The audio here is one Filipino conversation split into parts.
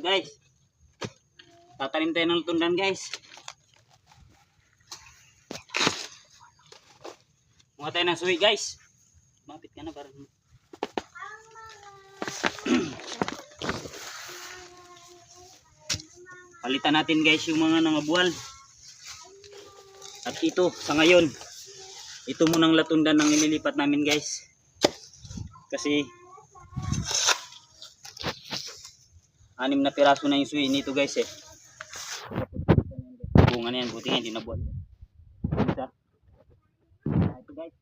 guys, tatanim tayo ng latundan guys. Mukha tayo ng suwi guys. Mapit ka na parang palitan natin guys yung mga nangabual. At ito sa ngayon, ito munang latundan ang inilipat namin guys. Kasi 6 na piraso na yung suwi nito guys eh. Bunga na yan, buti nga hindi nabual. Ito guys.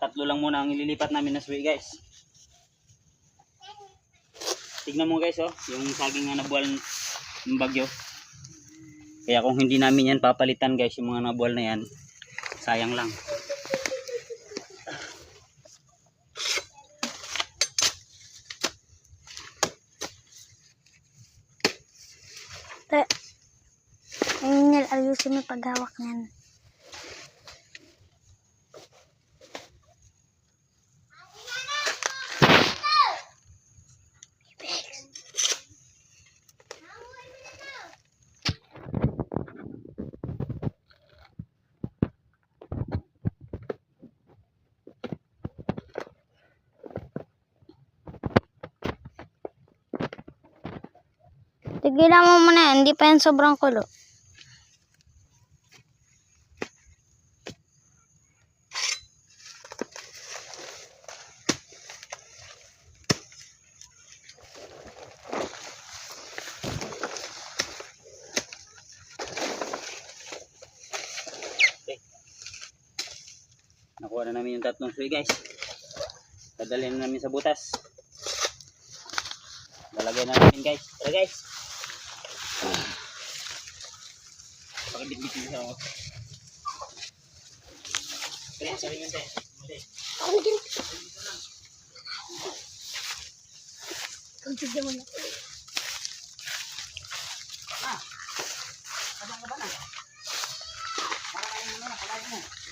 Tatlo lang muna ang ililipat namin na suwi guys. Tignan mo guys oh, yung saging na nabual ng bagyo. Kaya kung hindi namin yan papalitan guys, yung mga nabual na yan, sayang lang. Ngayon ayusin mo paghawak niyan. Tigilan mo muna yan, hindi pa yan sobrang kulo. Okay. Nakuha na namin yung 3 suwi guys. Dadalhin na namin sa butas. Lalagay na namin guys. Tara guys. Pakibit-bit mo siya. Kaya sa rin yun tayo. Ako naging. Pagtigyan mo na. Abang ka ba na? Para kayo muna. Palain mo.